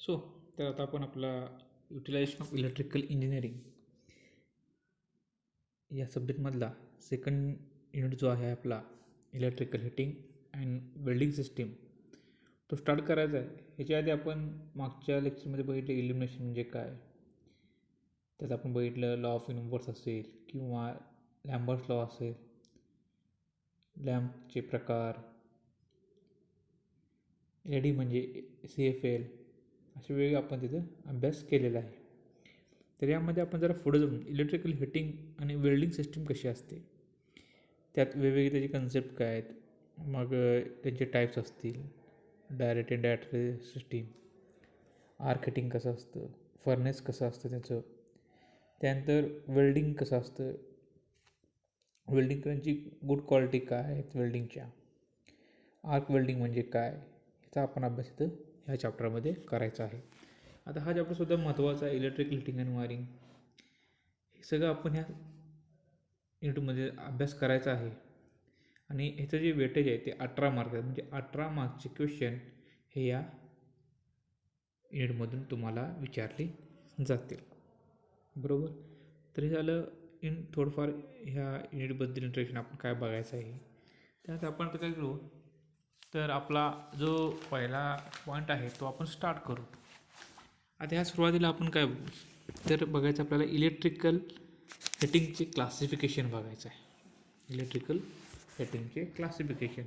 So तर आता आपण आपला युटिलायझेशन ऑफ इलेक्ट्रिकल इंजिनिअरिंग या सब्जेक्टमधला सेकंड युनिट जो आहे आपला electrical heating and welding system तो स्टार्ट करायचा आहे. ह्याच्या आधी आपण मागच्या लेक्चरमध्ये बघितलं इल्युमिनेशन म्हणजे काय. त्यात आपण बघितलं लॉ ऑफ युनिवर्स असेल किंवा लॅम्बर्ट्स लॉ असेल, लॅम्पचे प्रकार, LED म्हणजे CFL, असे वेगळे आपण तिथं अभ्यास केलेला आहे. तर यामध्ये आपण जरा पुढे जाऊन इलेक्ट्रिकल हिटिंग आणि वेल्डिंग सिस्टीम कशी असते, त्यात वेगवेगळे त्याचे कन्सेप्ट काय आहेत, मग त्यांचे टाईप्स असतील, direct and direct system, arc heating कसं असतं, फर्नेस कसं असतं त्याचं, त्यानंतर वेल्डिंग कसं असतं, वेल्डिंग करण्याची गुड क्वालिटी काय आहेत वेल्डिंगच्या, आर्क वेल्डिंग म्हणजे काय, याचा आपण अभ्यास इथं ह्या चॅप्टरमध्ये करायचा आहे. आता हा चॅप्टरसुद्धा महत्त्वाचा आहे, इलेक्ट्रिकल हिटिंग अँड वायरिंग. हे सगळं आपण ह्या युनिटमध्ये अभ्यास करायचा आहे. आणि ह्याचं जे वेटेज आहे ते 18 मार्क आहे, म्हणजे 18 मार्क्सचे क्वेश्चन हे या युनिटमधून तुम्हाला विचारले जातील. बरोबर. तर हे झालं इन थोडंफार ह्या युनिटबद्दल इंट्रोडक्शन आपण काय बघायचं आहे. त्यात आपण आता काय करू, तर आपला जो पहिला पॉईंट आहे तो आपण स्टार्ट करू. आता ह्या सुरुवातीला आपण काय बघू, तर बघायचं आपल्याला इलेक्ट्रिकल हिटिंगचे क्लासिफिकेशन बघायचं आहे. इलेक्ट्रिकल हिटिंगचे क्लासिफिकेशन.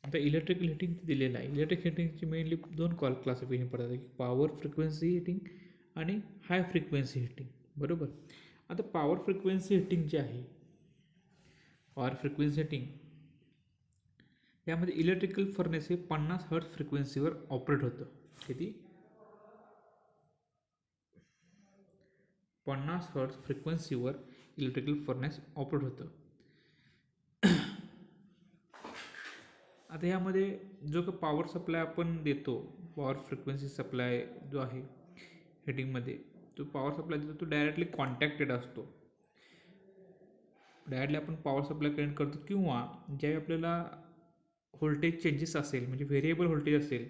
आता इलेक्ट्रिकल हिटिंग दिलेलं आहे. इलेक्ट्रिक हिटिंगची मेनली दोन क्लासिफिकेशन पडतात, की पॉवर फ्रिक्वेन्सी हिटिंग आणि हाय फ्रिक्वेन्सी हिटिंग. बरोबर. आता पॉवर फ्रिक्वेन्सी हिटिंग जे आहे, पॉवर फ्रिक्वेन्सी हिटिंग यामध्ये इलेक्ट्रिकल फर्नेस हे 50 हर्ट्ज फ्रिक्वेन्सीवर ऑपरेट होतं. किती? 50 हर्ट्ज फ्रिक्वेन्सीवर इलेक्ट्रिकल फर्नेस ऑपरेट होतं. आता ह्यामध्ये जो का पॉवर सप्लाय आपण देतो, पॉवर फ्रिक्वेन्सी सप्लाय जो आहे हिटिंगमध्ये, तो पॉवर सप्लाय देतो तो डायरेक्टली कॉन्टॅक्टेड असतो. डायरेक्टली आपण पॉवर सप्लाय कनेक्ट करतो, किंवा ज्यावेळी आपल्याला व्होल्टेज चेंजेस असेल, म्हणजे व्हेरिएबल व्होल्टेज असेल,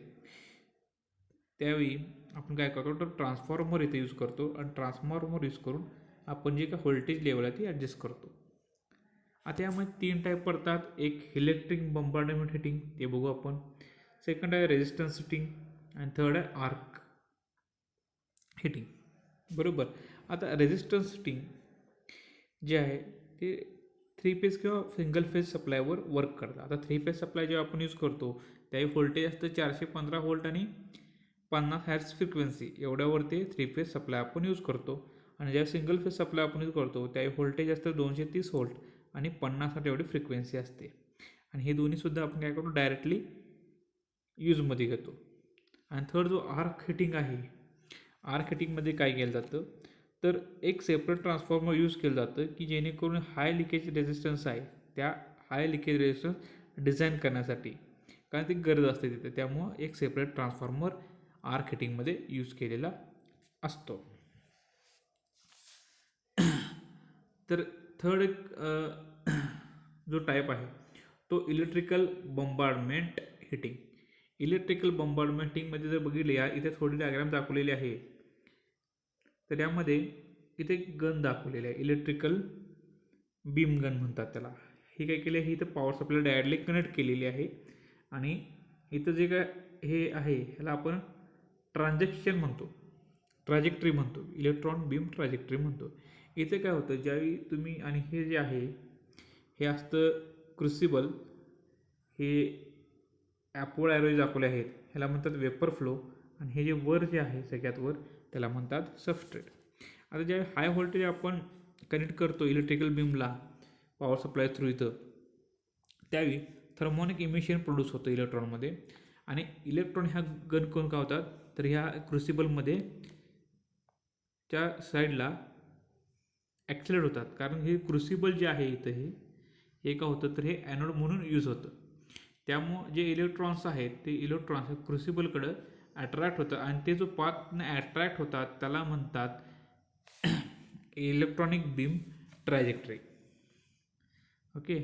त्यावेळी आपण काय करतो, तर ट्रान्सफॉर्मर इथे यूज करतो आणि ट्रान्सफॉर्मर यूज करून आपण जे काय व्होल्टेज लेवल आहे ती ॲडजस्ट करतो. आता यामध्ये 3 टाईप पडतात. एक इलेक्ट्रिक बंबार्डमेंट हिटिंग, ते बघू आपण. सेकंड आहे रेजिस्टन्स हिटिंग आणि थर्ड आहे आर्क हिटिंग. बरोबर. आता रेजिस्टन्स हिटिंग जे आहे ते 3 फेज किंवा सिंगल फेज सप्लायवर वर्क करतात. आता 3 फेज सप्लाय जेव्हा आपण यूज करतो त्यावेळी व्होल्टेज असतं 415 व्होल्ट आणि 50 हर्ट्ज फ्रिक्वेन्सी, एवढ्यावर ते 3 फेज सप्लाय आपण यूज करतो. आणि जेव्हा सिंगल फेज सप्लाय आपण यूज करतो त्यावेळी व्होल्टेज असतं 230 व्होल्ट आणि 50 हर्ट्ज एवढी फ्रिक्वेन्सी असते. आणि हे दोन्हीसुद्धा आपण काय करतो, डायरेक्टली यूजमध्ये घेतो. आणि थर्ड जो आर्क हिटिंग आहे, आर्क हिटिंगमध्ये काय केलं जातं, तर एक सेपरेट ट्रान्सफॉर्मर यूज केलं जातं, की जेणेकरून हाय लिकेज रेजिस्टन्स आहे त्या हाय लिकेज रेजिस्टन्स डिझाईन करण्यासाठी, कारण ती गरज असते तिथे. त्यामुळं एक सेपरेट ट्रान्सफॉर्मर आर्क हिटिंगमध्ये यूज केलेला असतो. तर थर्ड एक जो टाईप आहे तो इलेक्ट्रिकल बंबार्डमेंट हिटिंग. इलेक्ट्रिकल बंबार्डमेंट हिटिंगमध्ये जर बघितले, या इथे थोडी डायग्राम दाखवलेली आहे, तर यामध्ये इथे गन दाखवलेले आहे, इलेक्ट्रिकल बीम गन म्हणतात त्याला. हे काय केले, ही इथं पॉवर सप्लाय डायरेक्टली कनेक्ट केलेली आहे. आणि इथं जे काय हे आहे ह्याला आपण ट्रान्झॅक्शन म्हणतो, ट्रॅजेक्टरी म्हणतो, इलेक्ट्रॉन बीम ट्रॅजेक्टरी म्हणतो. इथे काय होतं, ज्यावेळी तुम्ही, आणि हे जे आहे हे असतं क्रुसिबल, हे ॲपवर ॲरोज दाखवले आहेत, ह्याला म्हणतात वेपर फ्लो. आणि हे जे वर जे आहे सगळ्यात वर त्याला म्हणतात सबस्ट्रेट. आता ज्यावेळी हाय व्होल्टेज आपण कनेक्ट करतो इलेक्ट्रिकल बीमला पॉवर सप्लाय थ्रू इथं, त्यावेळी थर्मोनिक इमिशन प्रोड्यूस होतं इलेक्ट्रॉनमध्ये. आणि इलेक्ट्रॉन ह्या गन करून काय होतात, तर ह्या क्रुसिबलमध्ये त्या साईडला ॲक्सिलेट होतात, कारण हे क्रुसिबल जे आहे इथं हे काय होतं, तर हे ॲनोड म्हणून यूज होतं. त्यामुळं जे इलेक्ट्रॉन्स आहेत ते इलेक्ट्रॉन्स हे क्रुसिबलकडं अट्रॅक्ट होतं, आणि ते जो पाथने अट्रॅक्ट होतात त्याला म्हणतात इलेक्ट्रॉनिक बीम ट्रॅजेक्टरी. ओके.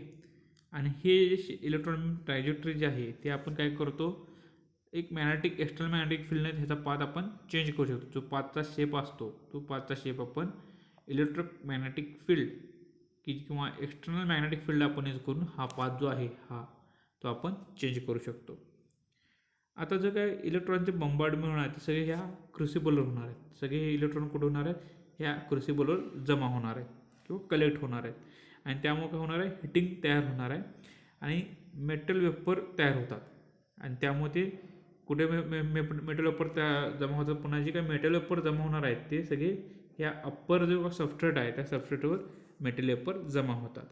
आणि हे इलेक्ट्रॉनिक बीम ट्रॅजेक्टरी जे आहे ते आपण काय करतो, एक मॅग्नेटिक एक्सटर्नल मॅग्नेटिक फील्डने ह्याचा पाथ आपण चेंज करू शकतो. जो पाथचा शेप असतो तो पाथचा शेप आपण इलेक्ट्रोमॅग्नेटिक फील्ड किंवा एक्सटर्नल मॅग्नेटिक फील्ड आपण यूज करून हा पाथ जो आहे तो आपण चेंज करू शकतो. आता जर काय इलेक्ट्रॉनचे बंबार्डमेंट होणार आहे, सगळे ह्या क्रुसिबलवर होणार आहेत. सगळे हे इलेक्ट्रॉन कुठे होणार आहेत? ह्या क्रुसिबलवर जमा होणार आहेत किंवा कलेक्ट होणार आहेत. आणि त्यामुळे काय होणार आहे? हिटिंग तयार होणार आहे आणि मेटल वेपर तयार होतात. आणि त्यामुळे ते कुठे मेटल वेपर जमा होतात. पुन्हा जे काही मेटल वेपर जमा होणार आहेत ते सगळे ह्या अप्पर जो सबस्ट्रेट आहे त्या सबस्ट्रेटवर मेटल वेपर जमा होतात.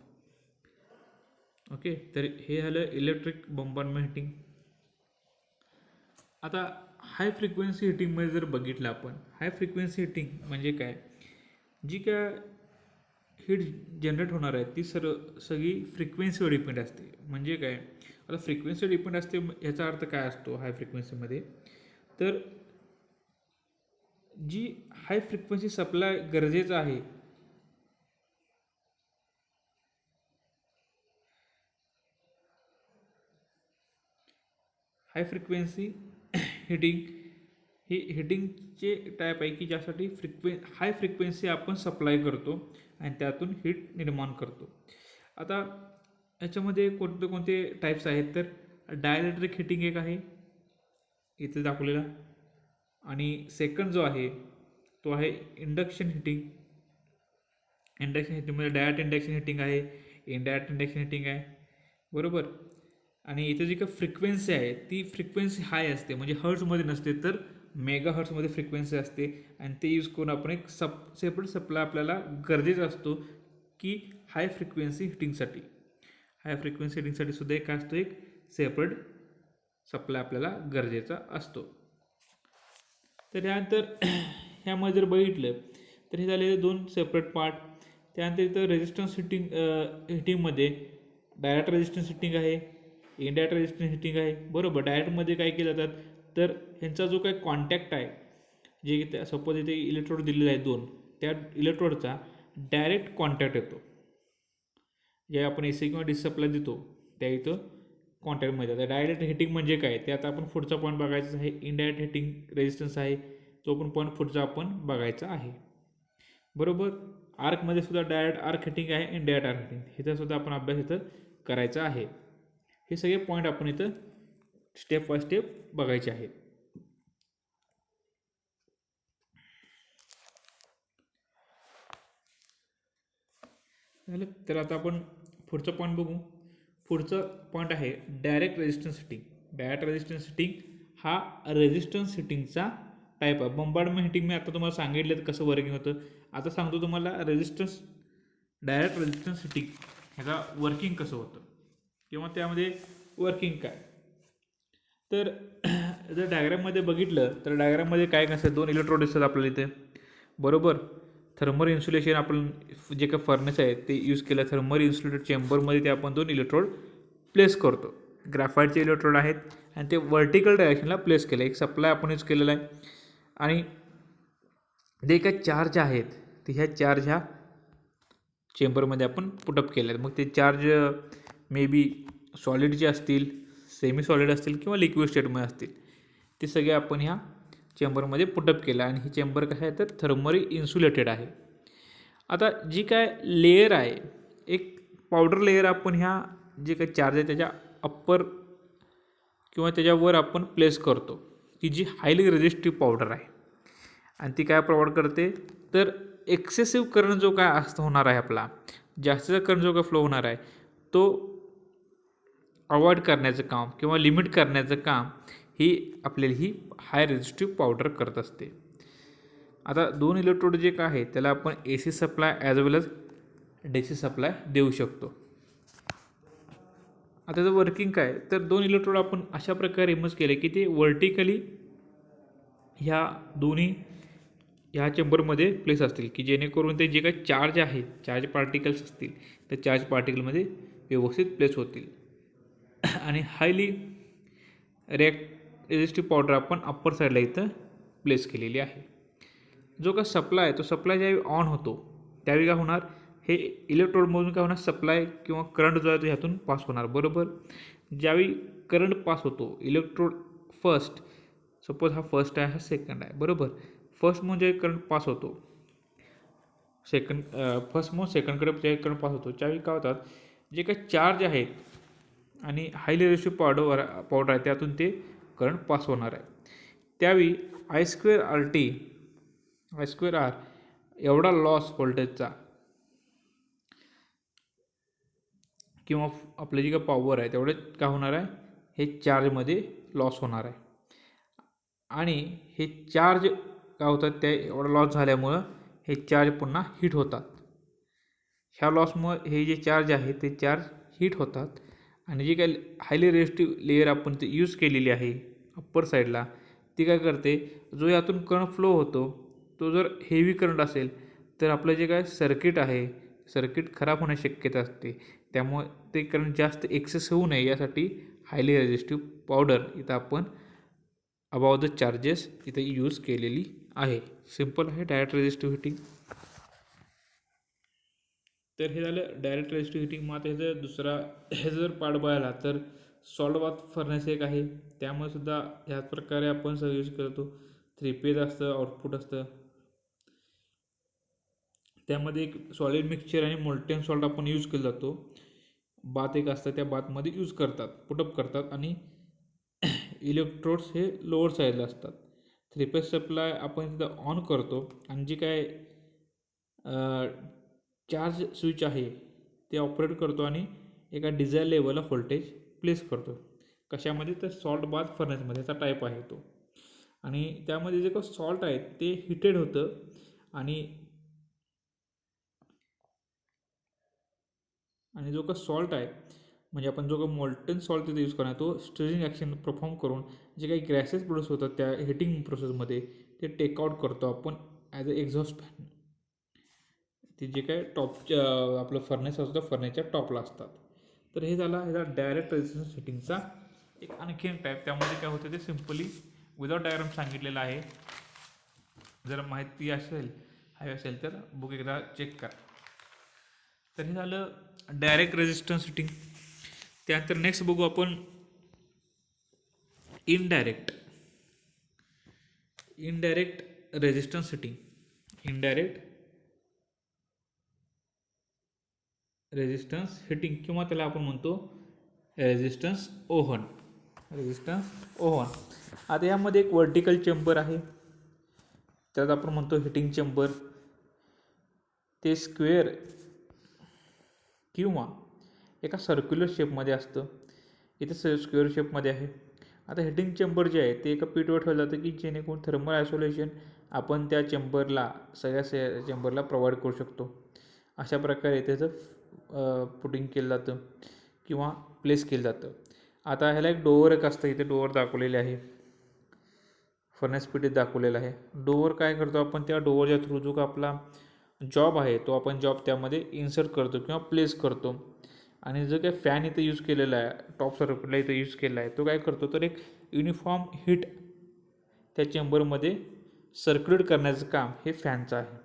ओके, तर हे झालं इलेक्ट्रिक बंबार्डमेंट हिटिंग. आता हाय फ्रिक्वेन्सी हिटिंगमध्ये जर बघितलं आपण, हाय फ्रिक्वेन्सी हिटिंग म्हणजे काय? जी काय हीट जनरेट होणार आहे ती सगळी फ्रिक्वेन्सीवर डिपेंड असते. म्हणजे काय? आता फ्रिक्वेन्सीवर डिपेंड असते याचा अर्थ काय असतो हाय फ्रिक्वेन्सीमध्ये? तर जी हाय फ्रिक्वेन्सी सप्लाय गरजेचं आहे हाय फ्रिक्वेन्सी हिटिंग ही हिटिंगचे टाईप आहे की ज्यासाठी हाय फ्रिक्वेन्सी आपण सप्लाय करतो आणि त्यातून हीट निर्माण करतो. आता याच्यामध्ये कोणते टाईप्स आहेत? तर डायइलेक्ट्रिक हिटिंग एक आहे इथे दाखवलेला, आणि सेकंड जो आहे तो आहे इंडक्शन हिटिंग. इंडक्शन हिटिंगमध्ये डायरेक्ट इंडक्शन हिटिंग आहे, इनडायरेक्ट इंडक्शन हिटिंग आहे, बरोबर. आणि इथे जी काही फ्रिक्वेन्सी आहे ती फ्रिक्वेन्सी हाय असते, म्हणजे हर्ट्समध्ये नसते तर मेगा हर्ट्समध्ये फ्रिक्वेन्सी असते. आणि ते यूज करून आपण एक सेपरेट सप्लाय आपल्याला गरजेचा असतो की हाय फ्रिक्वेन्सी हिटिंगसाठी. हाय फ्रिक्वेन्सी हिटिंगसाठी सुद्धा एक काय असतो? एक सेपरेट सप्लाय आपल्याला गरजेचा असतो. तर त्यानंतर ह्यामध्ये जर बघितलं तर हे झाले दोन सेपरेट पार्ट. त्यानंतर इथं रेजिस्टन्स हिटिंगमध्ये डायरेक्ट रेजिस्टन्स हिटिंग आहे, इनडायरेक्ट रेजिस्टन्स हिटिंग आहे, बरोबर. डायरेक्टमध्ये काय केलं जातात तर ह्यांचा जो काही कॉन्टॅक्ट आहे, जे सपोज इथे इलेक्ट्रोड दिलेले आहे दोन, त्या इलेक्ट्रोडचा डायरेक्ट कॉन्टॅक्ट येतो. जे आपण AC किंवा DC सप्लाय देतो त्या इथं कॉन्टॅक्टमध्ये जातात. डायरेक्ट हिटिंग म्हणजे काय ते आता आपण पुढचा पॉईंट बघायचा आहे. इनडायरेक्ट हिटिंग रेजिस्टन्स आहे तो पण पॉईंट पुढचा आपण बघायचा आहे, बरोबर. आर्कमध्ये सुद्धा डायरेक्ट आर्क हिटिंग आहे, इनडायरेक्ट आर्क हिटिंग, ह्याचा सुद्धा आपण अभ्यास इथं करायचा आहे. हे सगळे पॉईंट आपण इथं स्टेप बाय स्टेप बघायचे आहेत. झालं, तर आता आपण पुढचं पॉईंट बघू. पुढचं पॉईंट आहे direct resistance heating. Direct resistance heating हा रेजिस्टन्स हिटिंगचा टाईप आहे. बंबार्डमेंट हिटिंग मी आता तुम्हाला सांगितलं कसं वर्किंग होतं. आता सांगतो तुम्हाला डायरेक्ट रेजिस्टन्स हिटिंग ह्याचा वर्किंग कसं होतं किंवा त्यामध्ये वर्किंग काय. तर जर डायग्राममध्ये बघितलं तर डायग्राममध्ये काय कसं दोन इलेक्ट्रोड दिसतात आपल्याला इथे, बरोबर. थर्मल इन्सुलेशन आपण जे काही फर्नेस आहे ते यूज केलं. थर्मल इन्सुलेटेड चेंबरमध्ये ते आपण दोन इलेक्ट्रोड प्लेस करतो. ग्राफाईटचे इलेक्ट्रोड आहेत आणि ते वर्टिकल डायरेक्शनला प्लेस केलं. एक सप्लाय आपण यूज केलेला आहे आणि जे काही चार्ज आहेत ते ह्या चार्ज ह्या चेंबरमध्ये आपण पुटअप केले आहेत. मग ते चार्ज मे बी सॉलिडचे असतील, सेमी सॉलिड असतील किंवा लिक्विड स्टेटमध्ये असतील, ते सगळे आपण ह्या चेंबरमध्ये पुटअप केलं. आणि ही चेंबर कसं आहे तर थर्मली इन्सुलेटेड आहे. आता जी काय लेयर आहे, एक पावडर लेयर आपण ह्या जे काही चार्ज आहे त्याच्या अप्पर किंवा त्याच्यावर आपण प्लेस करतो, की जी हायली रेजिस्टिव्ह पावडर आहे. आणि ती काय प्रोव्हाइड करते तर एक्सेसिव्ह करंट जो काय होणार आहे आपला, जास्तीचा करंट जो काय फ्लो होणार आहे तो अवॉइड करण्याचं काम किंवा लिमिट करण्याचं काम आपल्याला ही हाय रेजिस्टिव्ह पावडर करत असते. आता दोन इलेक्ट्रोड जे काय आहे त्याला आपण AC सप्लाय ॲज वेल एज DC सप्लाय देऊ शकतो. आता त्याचं वर्किंग काय तर दोन इलेक्ट्रोड आपण अशा प्रकारे इमेज केले की ते वर्टिकली ह्या दोन्ही ह्या चेंबरमध्ये प्लेस असतील, की जेणेकरून ते जे काही चार्ज आहे, चार्ज पार्टिकल्स असतील त्या चार्ज पार्टिकलमध्ये व्यवस्थित प्लेस होतील. आणि हायली रेजिस्टिव्ह पावडर आपण अप्पर साईडला इथं प्लेस केलेली आहे. जो का सप्लाय तो सप्लाय ज्यावेळी ऑन होतो त्यावेळी काय होणार, हे इलेक्ट्रोडमधून काय होणार, सप्लाय किंवा करंट जो आहे तो ह्यातून पास होणार, बरोबर. ज्यावेळी करंट पास होतो, इलेक्ट्रोड फर्स्ट, सपोज हा फर्स्ट आहे, हा सेकंड आहे, बरोबर. फर्स्ट म्हणजे करंट पास होतो, फर्स्ट मग सेकंडकडे जे करंट पास होतो, त्यावेळी काय होतात, जे काही चार्ज आहेत आणि हायली रेजिस्टिव्ह पावडर आहे त्यातून ते करंट पास होणार आहे. त्यावेळी I² R एवढा लॉस व्होल्टेजचा किंवा आपलं जी काही पॉवर आहे तेवढे काय होणार आहे, हे चार्जमध्ये लॉस होणार आहे. आणि हे चार्ज काय होतात, त्या एवढा लॉस झाल्यामुळं हे चार्ज पुन्हा हीट होतात. ह्या लॉसमुळे हे जे चार्ज आहे ते चार्ज हीट होतात आणि जी काही हायली रेजिस्टिव्ह लेअर आपण ते यूज केलेली आहे अप्पर साईडला, ती काय करते, जो यातून करंट फ्लो होतो तो जर हेवी करंट असेल तर आपलं जे काय सर्किट खराब होण्याची शक्यता असते. त्यामुळे ते करंट जास्त एक्सेस होऊ नये यासाठी हायली रेजिस्टिव्ह पावडर इथं आपण अबाव द चार्जेस इथं यूज केलेली आहे. सिम्पल आहे डायरेक्ट रेजिस्टिव्ह हिटिंग. तर हे झालं डायरेक्ट रेजिस्टिव्ह हिटिंग. मग आता ह्याचा जर पार्ट बघायला तर सॉल्ट बाथ फर्नेस एक आहे, त्यामुळे सुद्धा ह्याच प्रकारे आपण सगळं यूज करतो. 3 फेज असतं, आउटपुट असतं, त्यामध्ये एक सॉलिड मिक्सचर आणि मोल्टेन सॉल्ट आपण यूज केला जातो. बाथ एक असतं, त्या बाथमध्ये यूज करतात, पुटअप करतात आणि इलेक्ट्रोड्स हे लोअर साईडला असतात. 3 फेज सप्लाय आपण तिथं ऑन करतो आणि जी काय चार्ज स्विच आहे ते ऑपरेट करतो आणि एका डिझायर लेवलला व्होल्टेज प्लेस करतो. कशामध्ये, तर सॉल्ट बाथ फर्नेसमध्ये याचा टाईप आहे तो. आणि त्यामध्ये जे काही सॉल्ट आहे ते हिटेड होतं आणि जो काही सॉल्ट आहे म्हणजे आपण जो काही मोल्टन सॉल्ट तिथे यूज करणार तो स्टिरिंग ॲक्शन परफॉर्म करून जे काही गॅसेस प्रोड्यूस होतात त्या हिटिंग प्रोसेसमध्ये ते टेकआउट करतो आपण ॲज अ एक्झॉस्ट फॅन. ते जे काय आपलं फर्नेस असतं फर्नेसच्या टॉपला असतात. तर हे झाला ह्याचा डायरेक्ट रेजिस्टन्स हिटिंगचा एक आणखीन टाईप. त्यामध्ये काय होतं ते सिम्पली विदाउट डायग्राम सांगितलेलं आहे. जर माहिती हवी असेल तर बुक एकदा चेक करा. तर हे झालं डायरेक्ट रेजिस्टन्स हिटिंग. त्यानंतर नेक्स्ट बघू आपण indirect resistance heating. Indirect resistance heating किंवा त्याला आपण म्हणतो रेजिस्टन्स ओव्हन. आता यामध्ये एक वर्टिकल चेंबर आहे, त्यात आपण म्हणतो हिटिंग चेंबर. ते स्क्वेअर किंवा एका सर्क्युलर शेपमध्ये असतं. इथे स्क्वेअर शेपमध्ये आहे. आता हिटिंग चेंबर जे आहे ते एका पीठवर ठेवलं जातं की जेणेकरून थर्मल आयसोलेशन आपण त्या सगळ्या चेंबरला प्रोव्हाइड करू शकतो. अशा प्रकारे त्याचं पुटिंग केलं जातं किंवा प्लेस केलं जातं. आता ह्याला एक डोअर एक असतं, इथे डोअर दाखवलेले आहे, फर्नेस पिटीत दाखवलेला आहे. डोअर काय करतो आपण, त्या डोअरच्या थ्रू जो का आपला जॉब आहे तो आपण त्यामध्ये इन्सर्ट करतो किंवा प्लेस करतो. आणि जो काही फॅन इथं यूज केलेला आहे, टॉप सर्किटला इथं यूज केला आहे, तो काय करतो तर एक युनिफॉर्म हीट त्या चेंबरमध्ये सर्क्युलेट करण्याचं काम हे फॅनचं आहे.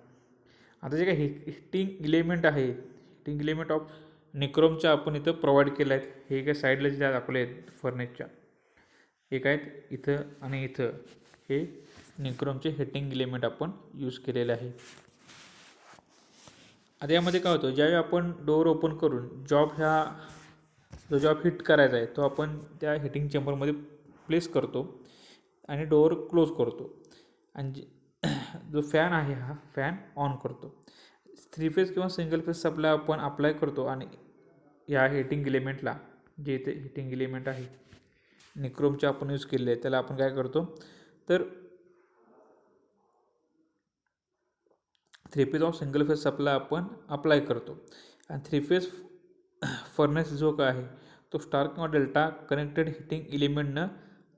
आता जे काही हिटिंग इलेमेंट आहे, हिटिंग इलेमेंट ऑफ निक्रोमच्या आपण इथं प्रोव्हाइड केलं आहेत. हे काय साईडला जे दाखवले आहेत फर्नेसच्या, एक आहेत इथं आणि इथं, हे निक्रोमचे हिटिंग इलेमेंट आपण यूज केलेले आहे. आता यामध्ये काय होतं, ज्यावेळी आपण डोअर ओपन करून जो जॉब हिट करायचा आहे तो आपण त्या हिटिंग चेंबरमध्ये प्लेस करतो आणि डोअर क्लोज करतो आणि जो फॅन आहे हा फॅन ऑन करतो. 3 फेज किंवा सिंगल फेज सप्लाय आपण अप्लाय करतो आणि या हिटिंग इलेमेंटला, जे इथे हिटिंग इलेमेंट आहे निक्रोमचे आपण यूज केले आहे, त्याला आपण काय करतो तर 3 phase of single phase supply आपण अप्लाय करतो. आणि 3 फेज फर्नेस जो काय आहे तो स्टार किंवा डेल्टा कनेक्टेड हिटिंग इलेमेंटनं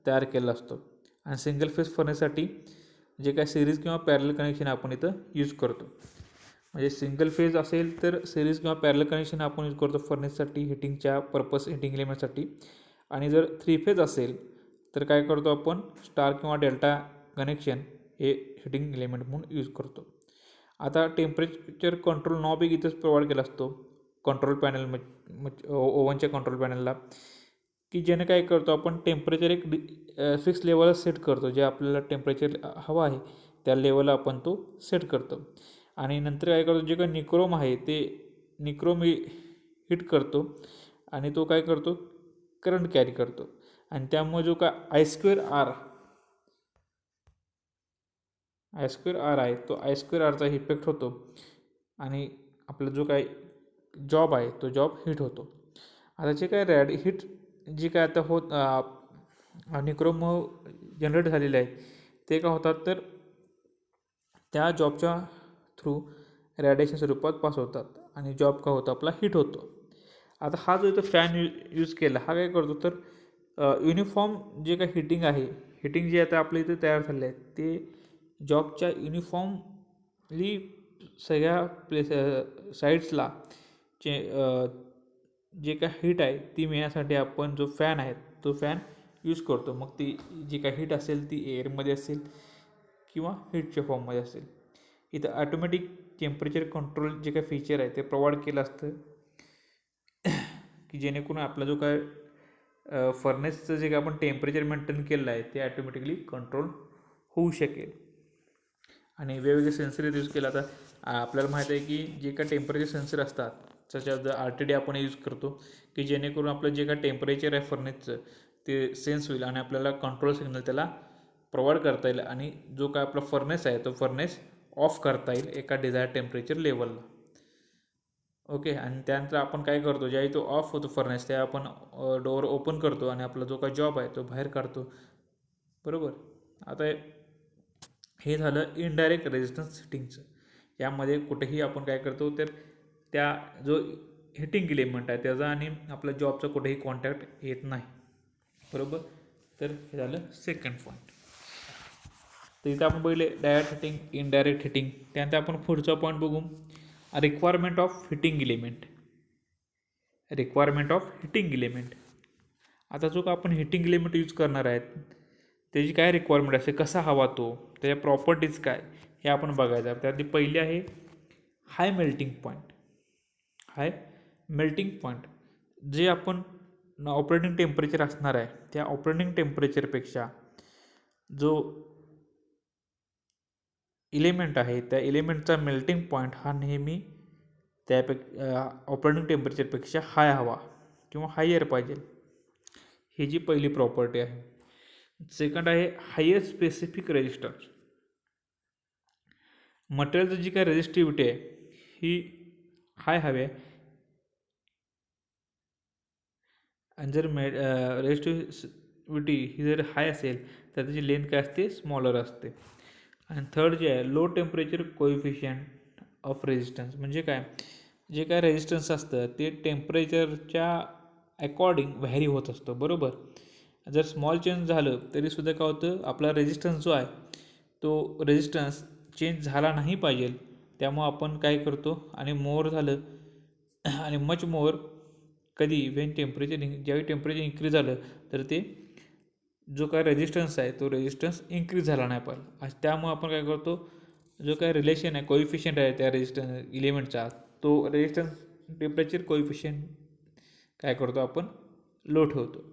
तयार केला असतो. आणि सिंगल फेज फर्नेससाठी जे काय सिरीज किंवा पॅरल कनेक्शन आपण इथं यूज करतो. म्हणजे सिंगल फेज असेल तर सिरीज किंवा पॅरल कनेक्शन आपण यूज करतो फर्नेससाठी, हिटिंग इलेमेंटसाठी. आणि जर 3 फेज असेल तर काय करतो आपण, स्टार किंवा डेल्टा कनेक्शन हे हिटिंग इलेमेंट म्हणून यूज करतो. आता टेम्परेचर कंट्रोल नॉब एक इथंच प्रोव्हाइड केला असतो कंट्रोल पॅनल, ओव्हनच्या कंट्रोल पॅनलला, की ज्याने काय करतो आपण टेम्परेचर एक फिक्स लेवलला सेट करतो, जे आपल्याला टेम्परेचर हवं आहे त्या लेवलला आपण तो सेट करतो. आणि नंतर काय करतो, जे काय निक्रोम आहे ते निक्रोम हिट करतो आणि तो काय करतो करंट कॅरी करतो. आणि त्यामुळे जो काय आय स्क्वेअर आर आहे तो आय स्क्वेअर आरचा इफेक्ट होतो आणि आपला जो काय जॉब आहे तो जॉब हिट होतो. आता जे काय हिट जी काय आता निक्रोम जनरेट झालेले आहेत ते काय होतात तर त्या जॉबच्या थ्रू रेडिएशन स्वरूपात पास होतात आणि जॉब काय होतो आपला हिट होतो. आता हा जो इथं फॅन यूज केला हा काय करतो तर युनिफॉर्म जे काही हिटिंग जे आता आपल्या इथे तयार झाले आहे ते जॉबच्या युनिफॉर्मली सगळ्या साईड्सला जे काय हीट आहे ती मिळण्यासाठी आपण जो फॅन आहे तो फॅन यूज करतो. मग ती जी काय हीट असेल ती एअरमध्ये असेल किंवा हीटच्या फॉर्ममध्ये असेल. इथं ऑटोमॅटिक टेम्परेचर कंट्रोल जे काय फीचर आहे ते प्रोव्हाइड केलं असतं की जेणेकरून आपला जो काय फर्नेसचं जे काय आपण टेम्परेचर मेंटेन केलेलं आहे ते ॲटोमॅटिकली कंट्रोल होऊ शकेल. आणि वेगवेगळे सेन्सर यूज केला तर आपल्याला माहीत आहे की जे काय टेम्परेचर सेन्सर असतात त्याच्यात RTD आपण यूज करतो की जेणेकरून आपलं जे काय टेम्परेचर आहे फर्नेसचं ते सेन्स होईल आणि आपल्याला कंट्रोल सिग्नल त्याला प्रोव्हाइड करता येईल आणि जो काय आपला फर्नेस आहे तो फर्नेस ऑफ करता येईल एका डिझायर टेम्परेचर लेवलला. ओके. आणि त्यानंतर आपण काय करतो ज्यावेळी तो ऑफ होतो फर्नेस त्या आपण डोअर ओपन करतो आणि आपला जो काय जॉब आहे तो बाहेर काढतो. बरोबर. आता हे झालं इनडायरेक्ट रेजिस्टन्स हिटिंगचं. यामध्ये कुठेही आपण काय करतो तर त्या जो हिटिंग एलिमेंट आहे त्याचा आणि आपल्या जॉबचा कुठेही कॉन्टॅक्ट येत नाही. बरोबर. तर हे झालं सेकंड पॉईंट. तर इथं आपण बघितले डायरेक्ट हिटिंग इनडायरेक्ट हिटिंग. त्यानंतर आपण पुढचा पॉईंट बघू रिक्वायरमेंट ऑफ हिटिंग एलिमेंट. आता जो का आपण हिटिंग एलिमेंट यूज करणार आहेत त्याची काय रिक्वायरमेंट असते, कसा हवा तो, त्याच्या प्रॉपर्टीज काय हे आपण बघायचं. त्यातली पहिली आहे हाय मेल्टिंग पॉईंट. जे आपण ऑपरेटिंग टेम्परेचर असणार आहे त्या ऑपरेटिंग टेम्परेचरपेक्षा जो इलेमेंट आहे त्या इलेमेंटचा मेल्टिंग पॉईंट हा नेहमी ऑपरेटिंग टेम्परेचरपेक्षा हाय हवा किंवा हायर पाहिजे. ही जी पहिली प्रॉपर्टी आहे. सेकंड आहे हायर स्पेसिफिक रेजिस्टन्स. मटेरियलची जी काय रेजिस्टिव्हिटी आहे ही हाय हवी आहे आणि जर रेजिस्टिव्हिटी ही जर हाय असेल तर त्याची लेंथ काय असते स्मॉलर असते. आणि थर्ड जे आहे low temperature coefficient of resistance. म्हणजे काय जे काय रेजिस्टन्स असतं ते टेम्परेचरच्या अकॉर्डिंग व्हॅरी होत असतं. बरोबर. जर स्मॉल चेंज झालं तरीसुद्धा काय होतं आपला रेजिस्टन्स जो आहे तो रेजिस्टन्स चेंज झाला नाही पाहिजे. त्यामुळं आपण काय करतो आणि मोर झालं आणि मच मोर कधी ज्यावेळी टेम्परेचर इन्क्रीज झालं तर ते जो काय रेजिस्टन्स आहे तो रेजिस्टन्स इन्क्रीज झाला नाही पाहिजे. त्यामुळे आपण काय करतो जो काय रिलेशन आहे कोइफिशियंट आहे त्या रेजिस्टन्स इलेमेंटचा तो रेजिस्टन्स टेम्परेचर कोइफिशियंट काय करतो आपण लो ठेवतो.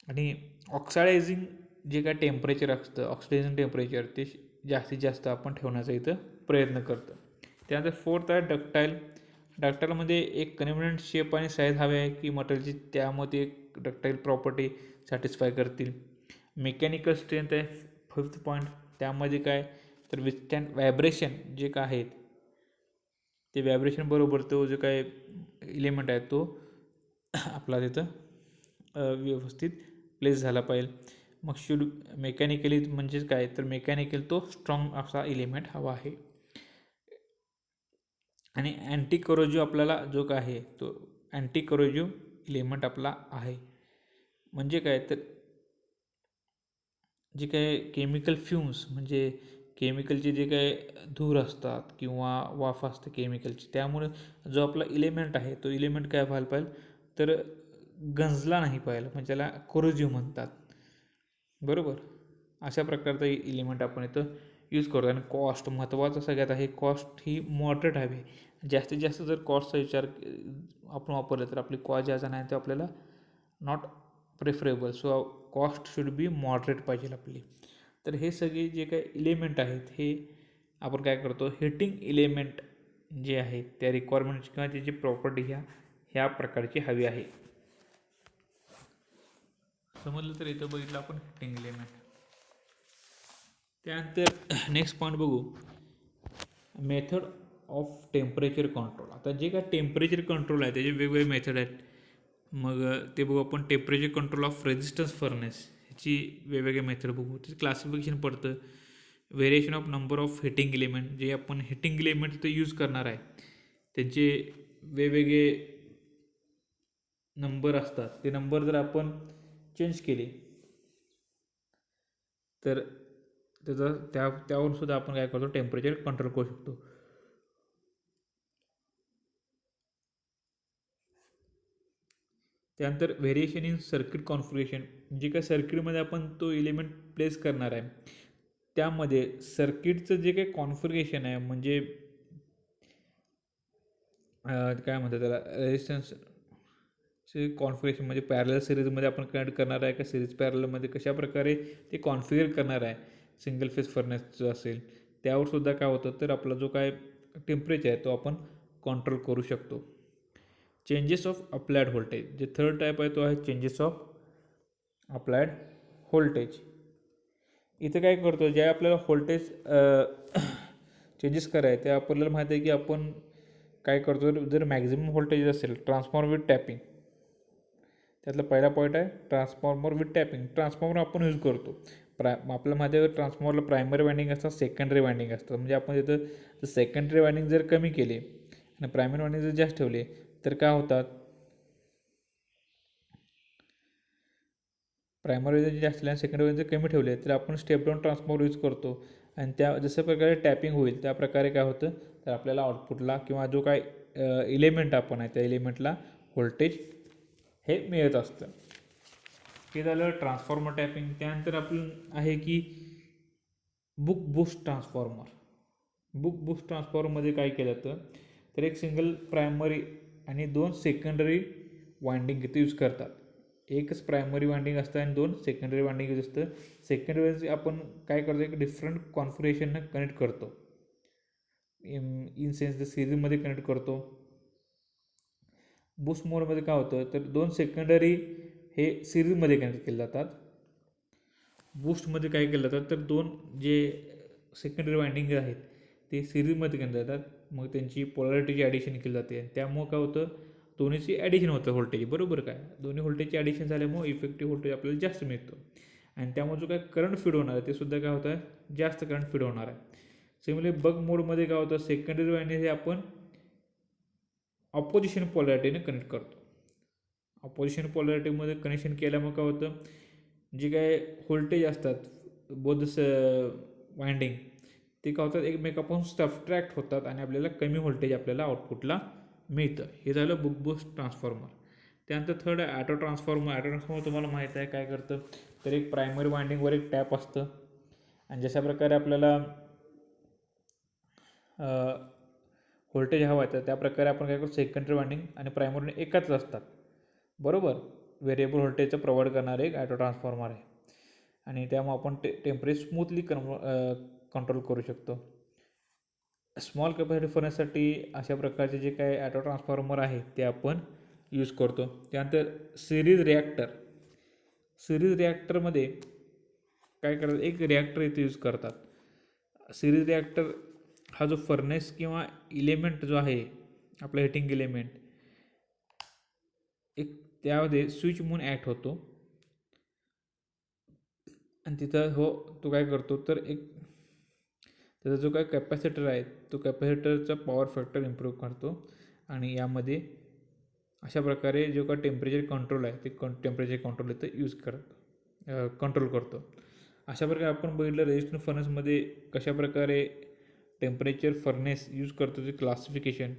आणि ऑक्साडायझिंग जे काय टेम्परेचर असतं ऑक्सिडायझिंग टेम्परेचर ते जास्तीत जास्त आपण ठेवण्याचा इथं प्रयत्न करतो. त्यानंतर फोर्थ आहे डक्टाईलमध्ये एक कन्व्हिनियंट शेप आणि साईज हवे आहे की मटेरियलची त्यामध्ये एक डक्टाईल प्रॉपर्टी सॅटिस्फाय करतील. मेकॅनिकल स्ट्रेंथ आहे फिफ्थ पॉईंट. त्यामध्ये काय तर विथस्टँड व्हायब्रेशन जे काय आहेत ते व्हायब्रेशन बरोबर तो जो काय इलेमेंट आहे तो आपला तिथं व्यवस्थित प्लेस झाला पाहिजे. मग मेकॅनिकली म्हणजेच काय तर मेकॅनिकल तो स्ट्रॉंग असा इलेमेंट हवा आहे. आणि अँटी करोजिव्ह आपल्याला जो काय आहे तो अँटी करोजिव्ह इलेमेंट आपला आहे. म्हणजे काय तर जे काय केमिकल फ्युम्स म्हणजे केमिकलचे जे काय धूर असतात किंवा वाफ असते केमिकलची त्यामुळे जो आपला इलेमेंट आहे तो इलेमेंट काय व्हायला पाहिजे तर गंजला नाही पाहिजे. म्हणजे त्याला कोरोजिव्ह म्हणतात. बरोबर. अशा प्रकारचा इलेमेंट आपण इथं यूज करतो. आणि कॉस्ट महत्त्वाचं सगळ्यात आहे कॉस्ट ही मॉडरेट हवी. जास्तीत जास्त जर कॉस्टचा विचार आपण वापरला तर आपली कॉस्ट ज्याचा नाही तो आपल्याला not preferable. So cost should be moderate पाहिजे आपली. तर हे सगळे जे काही इलेमेंट आहेत हे आपण काय करतो, हिटिंग इलेमेंट जे आहे त्या रिक्वायरमेंट किंवा त्याची प्रॉपर्टी ह्या प्रकारची हवी आहे. समजलं तर इथं बघितलं आपण हिटिंग इलेमेंट. त्यानंतर नेक्स्ट पॉईंट बघू, मेथड ऑफ टेम्परेचर कंट्रोल. आता जे काय टेम्परेचर कंट्रोल आहे त्याचे वेगवेगळे मेथड आहेत. मग ते बघू आपण. Temperature control of resistance furnace ह्याची वेगवेगळे मेथड बघू. त्याचं क्लासिफिकेशन पडतं. Variation of number of heating element, जे आपण हिटिंग इलेमेंट तिथे यूज करणार आहे त्यांचे वेगवेगळे नंबर असतात. ते नंबर जर आपण चेंज केले तर त्यावरून सुद्धा आपण काय करतो, टेम्परेचर कंट्रोल करू शकतो. त्यानंतर व्हेरिएशन इन सर्किट कॉन्फिगरेशन, जे काय सर्किटमध्ये आपण तो इलेमेंट प्लेस करणार आहे त्यामध्ये सर्किटचं जे काही कॉन्फिगरेशन आहे, म्हणजे काय म्हणतात त्याला, रेजिस्टन्सचे कॉन्फिगरेशन, म्हणजे पॅरलल सिरीजमध्ये आपण कनेक्ट करणार आहे का सिरीज पॅरलमध्ये, कशा प्रकारे ते कॉन्फिगर करणार आहे सिंगल फेज फर्नेसचं असेल, त्यावर सुद्धा काय होतं तर आपला जो काय टेम्परेचर आहे तो आपण कंट्रोल करू शकतो. चेंजेस ऑफ अप्लायड व्होल्टेज, जे थर्ड टाईप आहे तो आहे चेंजेस ऑफ अप्लायड व्होल्टेज. इथं काय करतो, ज्या आपल्याला व्होल्टेज चेंजेस करायचे ते आपल्याला माहिती आहे की आपण काय करतो, जर मॅक्झिमम व्होल्टेज असेल ट्रान्सफॉर्मर विथ टॅपिंग, त्यातला पहिला पॉईंट आहे ट्रान्सफॉर्मर विथ टॅपिंग. ट्रान्सफॉर्मर आपण यूज करतो. आपल्याला माहिती आहे ट्रान्सफॉर्मरला प्रायमरी वायंडिंग असतात, सेकंडरी वायंडिंग असतं. म्हणजे आपण तिथं सेकंडरी वायंडिंग जर कमी केले आणि प्रायमरी वायंडिंग जर जास्त ठेवले तर काय होतात, प्रायमरी जर जास्त आणि सेकंडरी जर कमी ठेवले तर आपण स्टेप डाऊन ट्रान्सफॉर्मर यूज करतो. आणि त्या जशा प्रकारे टॅपिंग होईल त्या प्रकारे काय होतं तर आपल्याला आउटपुटला किंवा जो काय इलेमेंट आपण आहे त्या इलेमेंटला व्होल्टेज हे मिळत असतं. हे झालं ट्रान्सफॉर्मर टॅपिंग. त्यानंतर आपलं आहे की book boost transformer. Book boost ट्रान्सफॉर्मरमध्ये काय केलं जातं तर एक सिंगल प्रायमरी आणि 2 सेकंडरी वायंडिंग इथे यूज करतात. एकच प्रायमरी वायंडिंग असतं आणि 2 सेकंडरी वायंडिंग यूज असतं. सेकंडरी आपण काय करतो, एक डिफरंट कॉन्फिगरेशननं कनेक्ट करतो. इन सेन्स द सिरीजमध्ये कनेक्ट करतो. बूस्ट मोडमध्ये काय होतं तर 2 सेकंडरी हे सिरीजमध्ये कनेक्ट केले जातात. बूस्टमध्ये काय केलं जातं तर 2 जे सेकंडरी वायंडिंग आहेत ते सिरीजमध्ये कनेक्ट जातात. मग त्यांची पोलॅरिटीची ॲडिशन केली जाते आणि त्यामुळं काय होतं, दोन्हीची ॲडिशन होतं व्होल्टेज. बरोबर काय, दोन्ही व्होल्टेजची ॲडिशन झाल्यामुळे इफेक्टिव्ह व्होल्टेज आपल्याला जास्त मिळतो. आणि त्यामुळे जो काय करंट फीड होणार आहे ते सुद्धा काय होतं आहे, जास्त करंट फीड होणार आहे. सिमिलरली बक मोडमध्ये काय होतं, सेकंडरी वायंडिंग हे आपण ऑपोजिशन पोलॅरिटीने कनेक्ट करतो. ऑपोजिशन पोलॅरिटीमध्ये कनेक्शन केल्यामुळे काय होतं, जे काय व्होल्टेज असतात बोथ वायंडिंग ते काय होतात एकमेकापासून सबट्रॅक्ट होतात आणि आपल्याला कमी व्होल्टेज आपल्याला आउटपुटला मिळतं. हे झालं बुक बूस्ट ट्रान्सफॉर्मर. त्यानंतर थर्ड आहे ॲटो ट्रान्सफॉर्मर. ॲटो ट्रान्सफॉर्मर तुम्हाला माहीत आहे काय करतं तर एक प्रायमरी वायंडिंगवर एक टॅप असतं आणि जशा प्रकारे आपल्याला व्होल्टेज हवा आहे तर त्या प्रकारे आपण काय करतो, सेकंडरी वायंडिंग आणि प्रायमरी एकच असतात. बरोबर, व्हेरिएबल व्होल्टेजचं प्रोव्हाइड करणारे एक ॲटो ट्रान्सफॉर्मर आहे आणि त्यामुळे आपण टेम्परेचर स्मूथली कंट्रोल करू शकतो. स्मॉल कॅपॅसिटी फर्नेससाठी अशा प्रकारचे जे काही ॲटो ट्रान्सफॉर्मर आहे ते आपण यूज करतो. त्यानंतर सिरीज रिॲक्टर. सिरीज रिॲक्टरमध्ये काय करतात, एक रिॲक्टर इथे यूज करतात. सिरीज रिॲक्टर हा जो फर्नेस किंवा इलेमेंट जो आहे आपला हिटिंग इलेमेंट, एक त्यामध्ये स्विच म्हणून ॲक्ट होतो आणि तिथं तो काय करतो तर एक त्याचा जो काय कॅपॅसिटर आहे तो कॅपॅसिटरचा पॉवर फॅक्टर इम्प्रूव्ह करतो आणि यामध्ये अशा प्रकारे जो काय टेम्परेचर कंट्रोल आहे ते टेम्परेचर कंट्रोल इथं कंट्रोल करतो. अशा प्रकारे आपण बघितलं रेजिस्टन्स फर्नेसमध्ये कशा प्रकारे टेम्परेचर फर्नेस यूज करतो ते क्लासिफिकेशन.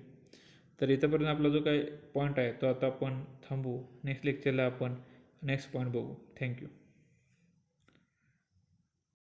तर इथंपर्यंत आपला जो काय पॉईंट आहे तो आता आपण थांबवू. नेक्स्ट लेक्चरला आपण नेक्स्ट पॉईंट बघू. थँक्यू.